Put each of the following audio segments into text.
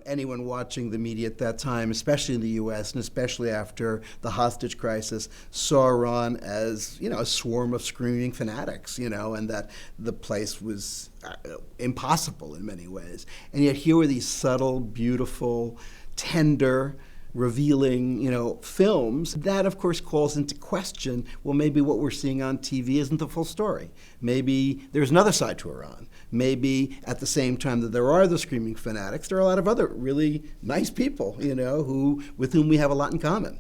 Anyone watching the media at that time, especially in the U.S. and especially after the hostage crisis, saw Iran as, a swarm of screaming fanatics, and that the place was impossible in many ways. And yet here were these subtle, beautiful, tender, revealing, films. That, of course, calls into question, well, maybe what we're seeing on TV isn't the full story. Maybe there's another side to Iran. Maybe at the same time that there are the screaming fanatics, there are a lot of other really nice people, with whom we have a lot in common.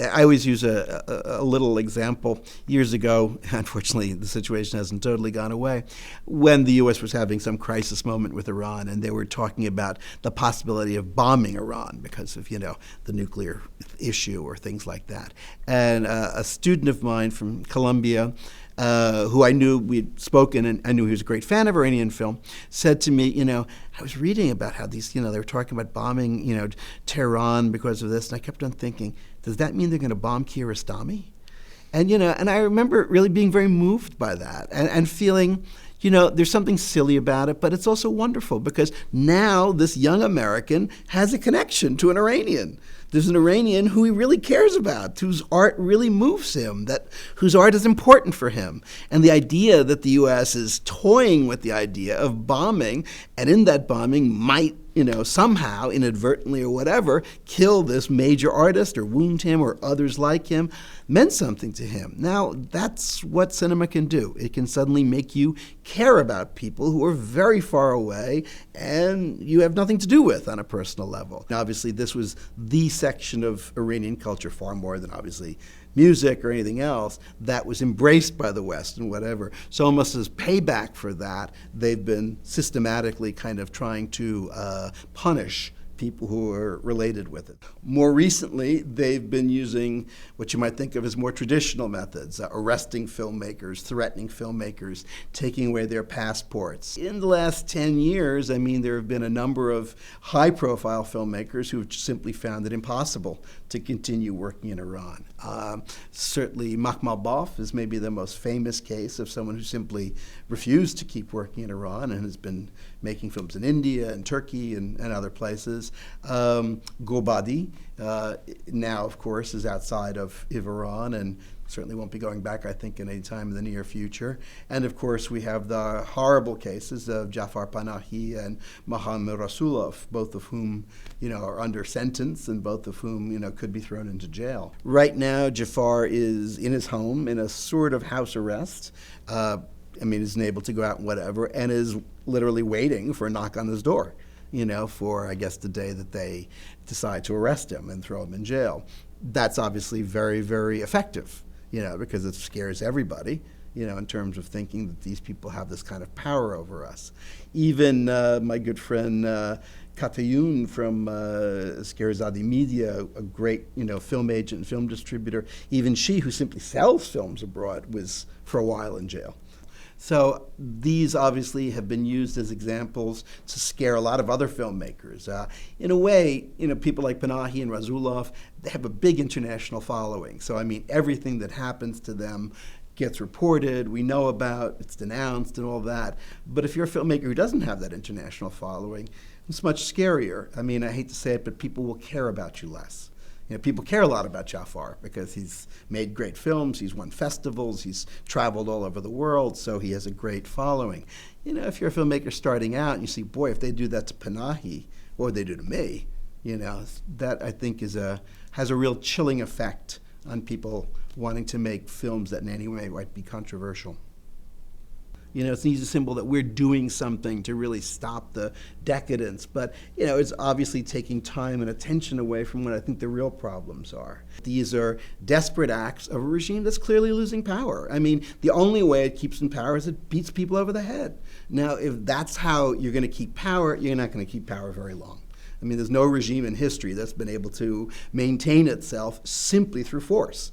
I always use a little example. Years ago, unfortunately, the situation hasn't totally gone away, when the U.S. was having some crisis moment with Iran, and they were talking about the possibility of bombing Iran because of, the nuclear issue or things like that. And a student of mine from Columbia, who I knew we'd spoken, and I knew he was a great fan of Iranian film, said to me, I was reading about how these, they were talking about bombing, Tehran because of this, and I kept on thinking, does that mean they're going to bomb Kiarostami? And, and I remember really being very moved by that and feeling, there's something silly about it, but it's also wonderful because now this young American has a connection to an Iranian. There's an Iranian who he really cares about, whose art really moves him, whose art is important for him. And the idea that the U.S. is toying with the idea of bombing, and in that bombing might, somehow, inadvertently or whatever, kill this major artist or wound him or others like him, meant something to him. Now, that's what cinema can do. It can suddenly make you care about people who are very far away and you have nothing to do with on a personal level. Now, obviously, this was the section of Iranian culture, far more than obviously music or anything else, that was embraced by the West and whatever. So almost as payback for that, they've been systematically kind of trying to punish people who are related with it. More recently, they've been using what you might think of as more traditional methods, arresting filmmakers, threatening filmmakers, taking away their passports. In the last 10 years, there have been a number of high-profile filmmakers who have simply found it impossible to continue working in Iran. Certainly, Makhmalbaf is maybe the most famous case of someone who simply refused to keep working in Iran and has been making films in India and Turkey and other places. Gobadi now, of course, is outside of Iran and certainly won't be going back, I think, in any time in the near future. And, of course, we have the horrible cases of Jafar Panahi and Mohammad Rasulov, both of whom, are under sentence and both of whom, could be thrown into jail. Right now, Jafar is in his home in a sort of house arrest. Isn't able to go out and whatever, and is literally waiting for a knock on his door, for, I guess, the day that they decide to arrest him and throw him in jail. That's obviously very, very effective, because it scares everybody, in terms of thinking that these people have this kind of power over us. Even my good friend Katayun from Scheherazade Media, a great, film agent and film distributor, even she, who simply sells films abroad, was for a while in jail. So these obviously have been used as examples to scare a lot of other filmmakers. In a way, people like Panahi and Rasulov, they have a big international following. So, everything that happens to them gets reported, we know about, it's denounced and all that. But if you're a filmmaker who doesn't have that international following, it's much scarier. I hate to say it, but people will care about you less. People care a lot about Jafar because he's made great films, he's won festivals, he's traveled all over the world, so he has a great following. If you're a filmmaker starting out and you see, boy, if they do that to Panahi, what would they do to me? That I think has a real chilling effect on people wanting to make films that in any way might be controversial. It's an easy symbol that we're doing something to really stop the decadence, but, it's obviously taking time and attention away from what I think the real problems are. These are desperate acts of a regime that's clearly losing power. The only way it keeps in power is it beats people over the head. Now, if that's how you're going to keep power, you're not going to keep power very long. There's no regime in history that's been able to maintain itself simply through force.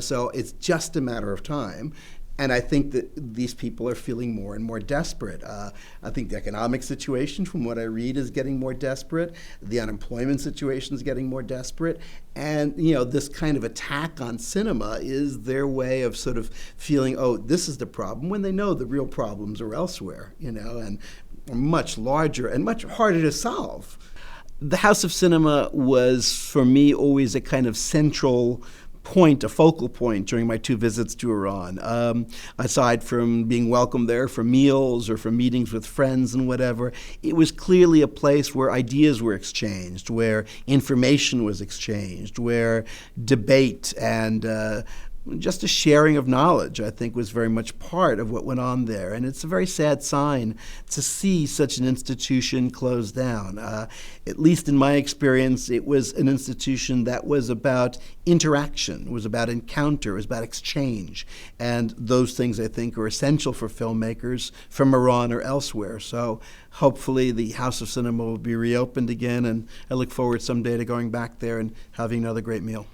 So it's just a matter of time. And I think that these people are feeling more and more desperate. I think the economic situation, from what I read, is getting more desperate. The unemployment situation is getting more desperate. And, this kind of attack on cinema is their way of sort of feeling, oh, this is the problem, when they know the real problems are elsewhere, and much larger and much harder to solve. The House of Cinema was, for me, always a kind of central point, a focal point during my 2 visits to Iran. Aside from being welcomed there for meals or for meetings with friends and whatever, it was clearly a place where ideas were exchanged, where information was exchanged, where debate and just a sharing of knowledge, I think, was very much part of what went on there. And it's a very sad sign to see such an institution close down. At least in my experience, it was an institution that was about interaction, was about encounter, was about exchange. And those things, I think, are essential for filmmakers from Iran or elsewhere. So hopefully the House of Cinema will be reopened again, and I look forward someday to going back there and having another great meal.